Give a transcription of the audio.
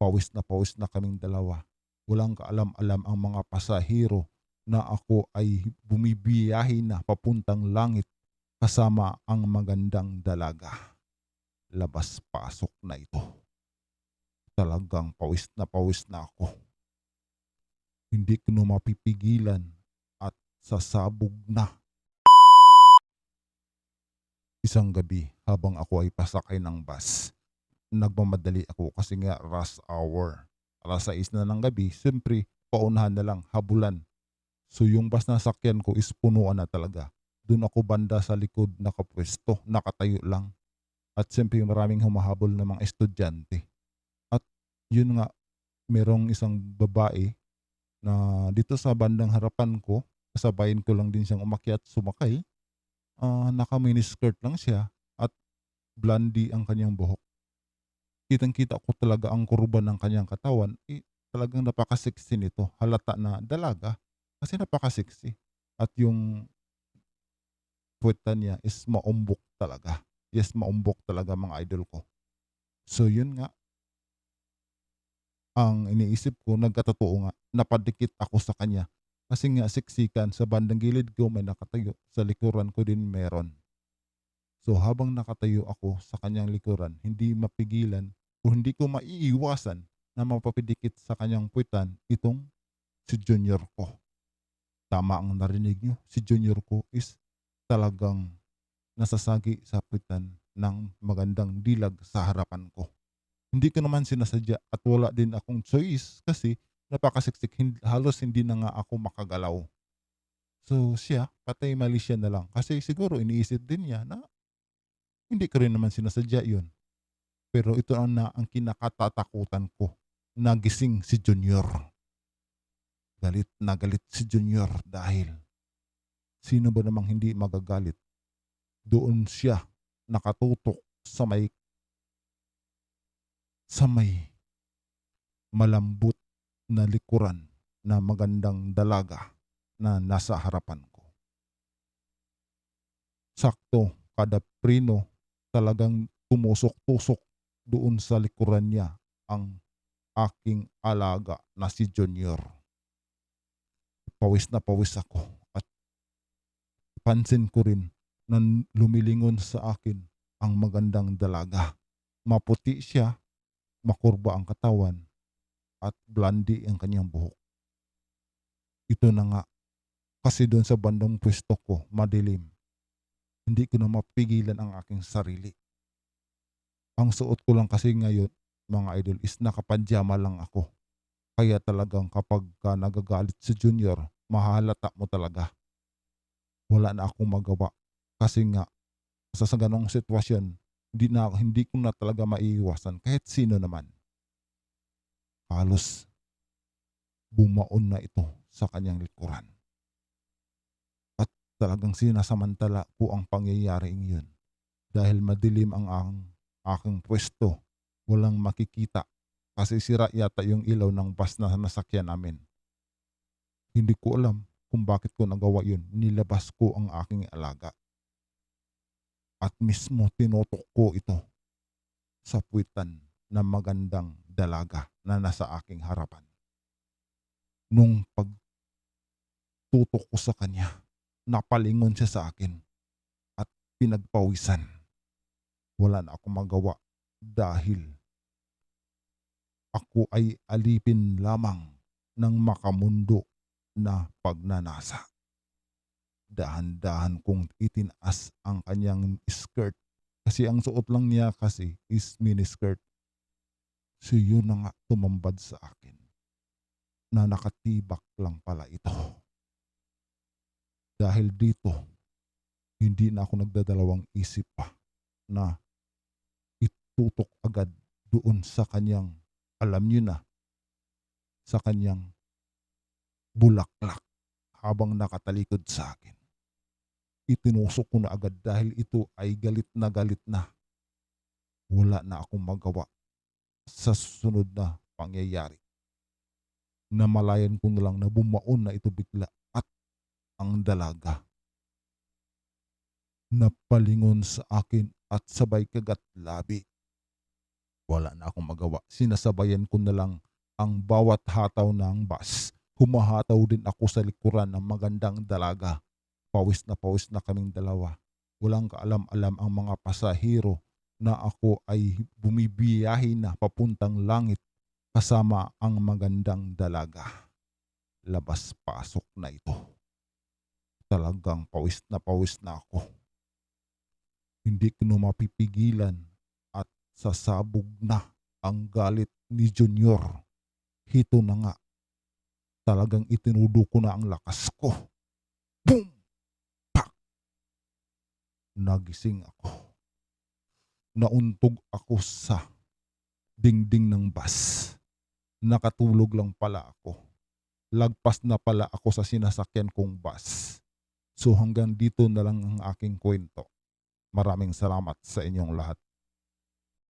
pawis na kaming dalawa. Walang kaalam-alam ang mga pasahero na ako ay bumibiyahe na papuntang langit kasama ang magandang dalaga. Labas-pasok na ito. Talagang pawis na ako. Hindi ko na mapipigilan at sasabog na. Isang gabi habang ako ay pasakay ng bus, nagmamadali ako kasi nga rush hour. 6:00 na ng gabi, siyempre paunahan na lang, habulan. So yung bus na sakyan ko is punuan na talaga. Doon ako banda sa likod nakapwesto, nakatayo lang. At siyempre maraming humahabol na mga estudyante. At yun nga, merong isang babae na dito sa bandang harapan ko, kasabayan ko lang din siyang umakyat sumakay. Naka-miniskirt lang siya at blondie ang kanyang buhok. Kitang-kita ko talaga ang kurba ng kanyang katawan, talagang napaka-sexy nito. Halata na dalaga kasi napaka-sexy. At yung puweta niya is maumbok talaga. Yes, maumbok talaga mga idol ko. So yun nga, ang iniisip ko nagkatotoo nga, napadikit ako sa kanya. Kasi nga siksikan, sa bandang gilid ko may nakatayo, sa likuran ko din meron. So habang nakatayo ako sa kanyang likuran, hindi mapigilan o hindi ko maiiwasan na mapapidikit sa kanyang puwitan itong si junior ko. Tama ang narinig niyo, si junior ko is talagang nasasagi sa puwitan ng magandang dilag sa harapan ko. Hindi ko naman sinasadya at wala din akong choice kasi napakasiksik, halos hindi na nga ako makagalaw. So siya, patay mali siya na lang kasi siguro iniisip din niya na hindi ko rin naman sinasadya yun. Pero ito ang kinakatatakutan ko. Nagising si Junior. Galit na galit si Junior dahil sino ba namang hindi magagalit? Doon siya nakatutok sa may malambot na likuran na magandang dalaga na nasa harapan ko. Sakto, kada prino talagang tumusok-tusok doon sa likuran niya ang aking alaga na si Junior. Pawis na pawis ako at pansin ko rin na lumilingon sa akin ang magandang dalaga. Maputi siya, makurba ang katawan at blondie ang kanyang buhok. Ito na nga, kasi doon sa bandang pwesto ko, madilim. Hindi ko na mapigilan ang aking sarili. Ang suot ko lang kasi ngayon, mga idol, is nakapadyama lang ako. Kaya talagang kapag nagagalit si Junior, mahalata mo talaga. Wala na akong magawa. Kasi nga, sa ganong sitwasyon, hindi ko na talaga maiiwasan kahit sino naman. Halos bumaon na ito sa kanyang likuran. At talagang sinasamantala ko ang pangyayaring yun. Dahil madilim ang aking pwesto, walang makikita kasi sira yata yung ilaw ng bus na nasakyan namin. Hindi ko alam kung bakit ko nagawa yun. Nilabas ko ang aking alaga. At mismo tinotok ko ito sa puwitan ng magandang dalaga na nasa aking harapan. Nung pagtutok ko sa kanya, napalingon siya sa akin at pinagpawisan. Wala na akong magawa dahil ako ay alipin lamang ng makamundo na pagnanasa. Dahan-dahan kong itinaas ang kanyang skirt kasi ang suot lang niya kasi is miniskirt. So yun na nga tumambad sa akin na nakatibak lang pala ito. Dahil dito, hindi na ako nagdadalawang isip pa na itutok agad doon sa kanyang, alam niyo na, sa kanyang bulaklak habang nakatalikod sa akin. Itinusok ko na agad dahil ito ay galit na galit na. Wala na akong magawa sa susunod na pangyayari. Namalayan ko na lang na bumaon na ito bigla at ang dalaga napalingon sa akin at sabay kagat labi. Wala na akong magawa. Sinasabayan ko na lang ang bawat hataw ng bus. Humahataw din ako sa likuran ng magandang dalaga. Pawis na kaming dalawa. Walang kaalam-alam ang mga pasahero na ako ay bumibiyahe na papuntang langit kasama ang magandang dalaga. Labas-pasok na ito. Talagang pawis na ako. Hindi ko na mapipigilan at sasabog na ang galit ni Junior. Hito na nga. Talagang itinudo ko na ang lakas ko. Boom! Pak! Nagising ako. Nauntog ako sa dingding ng bus. Nakatulog lang pala ako. Lagpas na pala ako sa sinasakyan kong bus. So hanggang dito na lang ang aking kwento. Maraming salamat sa inyong lahat.